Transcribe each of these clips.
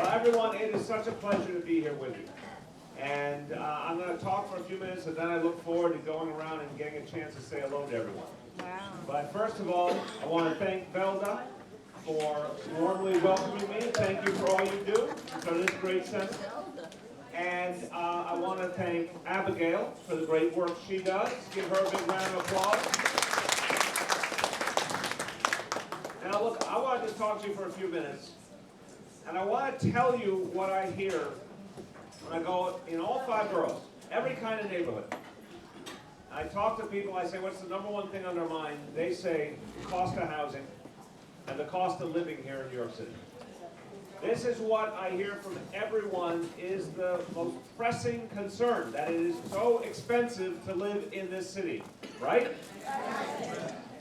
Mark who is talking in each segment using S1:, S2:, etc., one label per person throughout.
S1: Well, everyone, it is such a pleasure to be here with you. And I'm going to talk for a few minutes, and then I look forward to going around and getting a chance to say hello to everyone.
S2: Wow.
S1: But first of all, I want to thank Velda for warmly welcoming me. Thank you for all you do for this great center. And I want to thank Abigail for the great work she does. Give her a big round of applause. Now look, I wanted to talk to you for a few minutes. And I want to tell you what I hear when I go in all 5 boroughs, every kind of neighborhood. I talk to people, I say, what's the number one thing on their mind? They say the cost of housing and the cost of living here in New York City. This is what I hear from everyone is the most pressing concern, that it is so expensive to live in this city, right?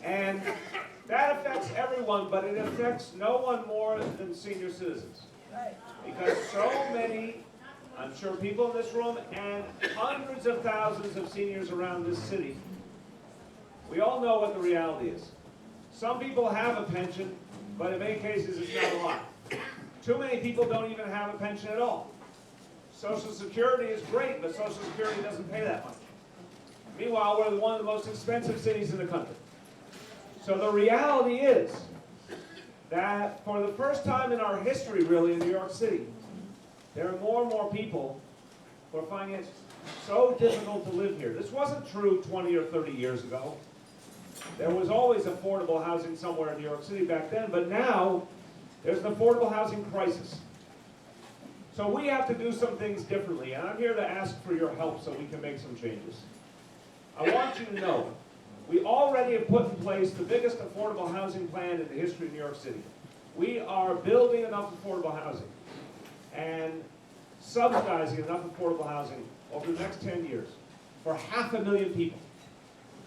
S1: And that affects everyone, but it affects no one more than senior citizens. Because so many, I'm sure people in this room and hundreds of thousands of seniors around this city, we all know what the reality is. Some people have a pension, but in many cases it's not a lot. Too many people don't even have a pension at all. Social Security is great, but Social Security doesn't pay that much. Meanwhile, we're one of the most expensive cities in the country. So the reality is that for the first time in our history, really, in New York City, there are more and more people who are finding it so difficult to live here. This wasn't true 20 or 30 years ago. There was always affordable housing somewhere in New York City back then, but now there's an affordable housing crisis. So we have to do some things differently, and I'm here to ask for your help so we can make some changes. I want you to know, we already have put in place the biggest affordable housing plan in the history of New York City. We are building enough affordable housing and subsidizing enough affordable housing over the next 10 years for 500,000 people.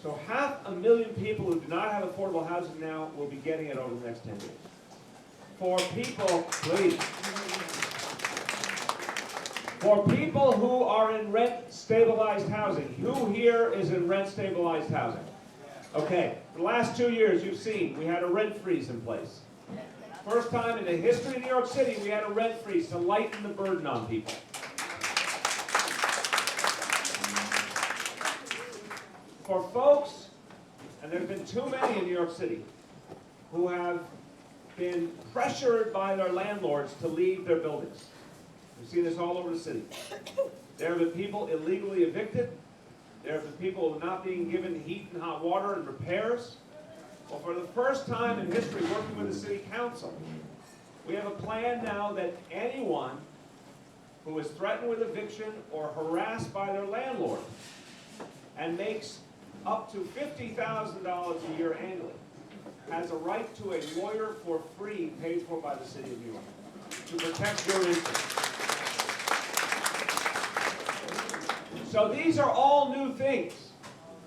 S1: So 500,000 people who do not have affordable housing now will be getting it over the next 10 years. For people, please. For people who are in rent-stabilized housing, who here is in rent-stabilized housing? Okay, for the last 2 years you've seen we had a rent freeze in place. First time in the history of New York City we had a rent freeze to lighten the burden on people. For folks, and there have been too many in New York City, who have been pressured by their landlords to leave their buildings. We've seen this all over the city. There have been people illegally evicted. There have been people not being given heat and hot water and repairs. Well, for the first time in history, working with the city council, we have a plan now that anyone who is threatened with eviction or harassed by their landlord and makes up to $50,000 a year annually has a right to a lawyer for free paid for by the city of New York to protect your interests. So these are all new things.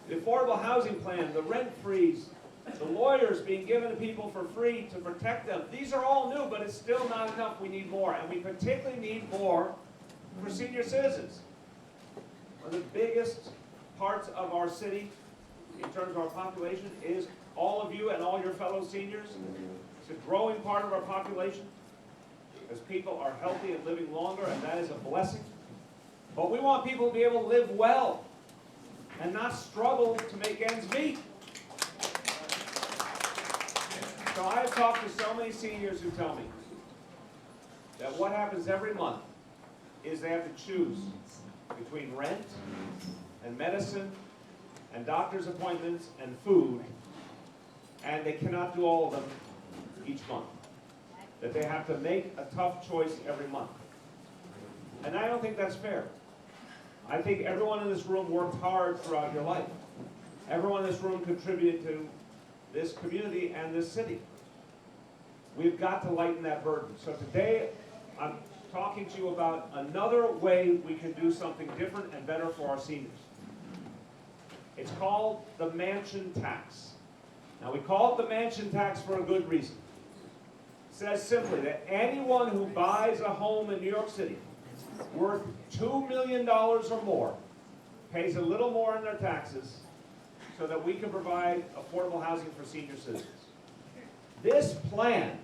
S1: The affordable housing plan, the rent freeze, the lawyers being given to people for free to protect them. These are all new, but it's still not enough. We need more, and we particularly need more for senior citizens. One of the biggest parts of our city in terms of our population is all of you and all your fellow seniors. It's a growing part of our population as people are healthy and living longer, and that is a blessing. But we want people to be able to live well and not struggle to make ends meet. So I have talked to so many seniors who tell me that what happens every month is they have to choose between rent and medicine and doctor's appointments and food, and they cannot do all of them each month. That they have to make a tough choice every month. And I don't think that's fair. I think everyone in this room worked hard throughout your life. Everyone in this room contributed to this community and this city. We've got to lighten that burden. So today, I'm talking to you about another way we can do something different and better for our seniors. It's called the mansion tax. Now we call it the mansion tax for a good reason. It says simply that anyone who buys a home in New York City worth $2 million or more pays a little more in their taxes so that we can provide affordable housing for senior citizens. This plan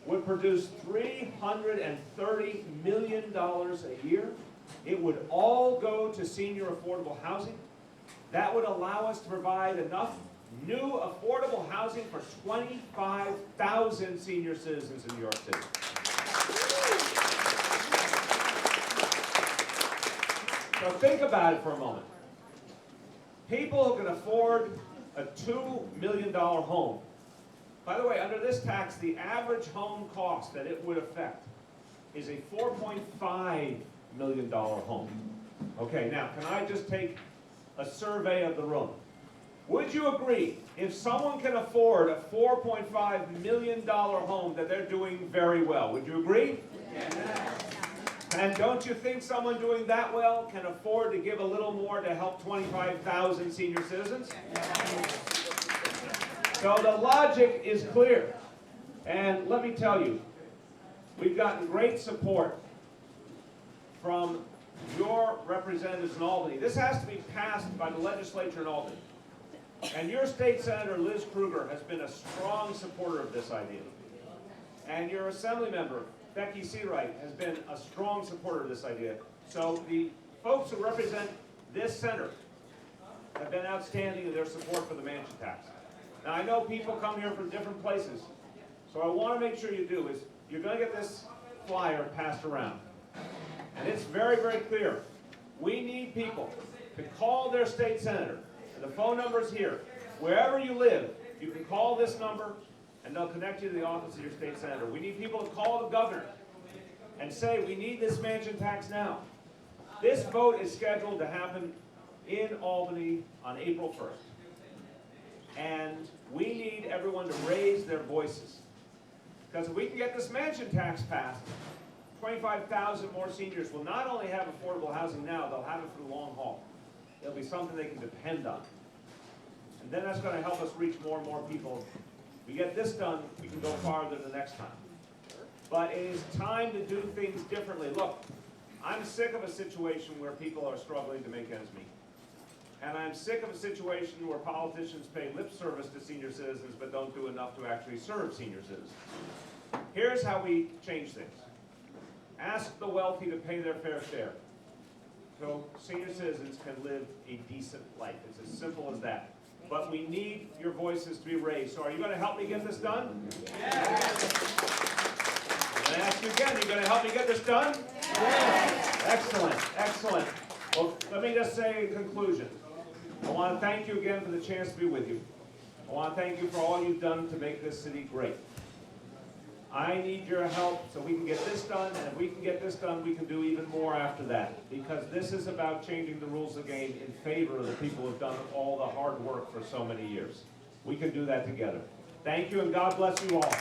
S1: would produce $330 million a year. It would all go to senior affordable housing. That would allow us to provide enough new affordable housing for 25,000 senior citizens in New York City. So think about it for a moment. People who can afford a $2 million home. By the way, under this tax, the average home cost that it would affect is a $4.5 million home. Okay, now, can I just take a survey of the room? Would you agree, if someone can afford a $4.5 million home, that they're doing very well? Would you agree? Yes. And don't you think someone doing that well can afford to give a little more to help 25,000 senior citizens? Yes. So the logic is clear. And let me tell you, we've gotten great support from your representatives in Albany. This has to be passed by the legislature in Albany. And your state senator, Liz Kruger, has been a strong supporter of this idea. And your assembly member, Becky Seawright, has been a strong supporter of this idea. So the folks who represent this center have been outstanding in their support for the mansion tax. Now, I know people come here from different places, so I want to make sure you do is you're going to get this flyer passed around. And it's very, very clear. We need people to call their state senator. And the phone number is here. Wherever you live, you can call this number, and they'll connect you to the office of your state senator. We need people to call the governor and say, we need this mansion tax now. This vote is scheduled to happen in Albany on April 1st. And we need everyone to raise their voices. Because if we can get this mansion tax passed, 25,000 more seniors will not only have affordable housing now, they'll have it for the long haul. It'll be something they can depend on. And then that's going to help us reach more and more people. If we get this done, we can go farther the next time. But it is time to do things differently. Look, I'm sick of a situation where people are struggling to make ends meet. And I'm sick of a situation where politicians pay lip service to senior citizens but don't do enough to actually serve senior citizens. Here's how we change things. Ask the wealthy to pay their fair share so senior citizens can live a decent life. It's as simple as that. But we need your voices to be raised. So are you going to help me get this done? Yes. I'm going to ask you again, are you going to help me get this done? Yes. Excellent, excellent. Well, let me just say in conclusion, I want to thank you again for the chance to be with you. I want to thank you for all you've done to make this city great. I need your help so we can get this done, and if we can get this done, we can do even more after that. Because this is about changing the rules of the game in favor of the people who have done all the hard work for so many years. We can do that together. Thank you, and God bless you all.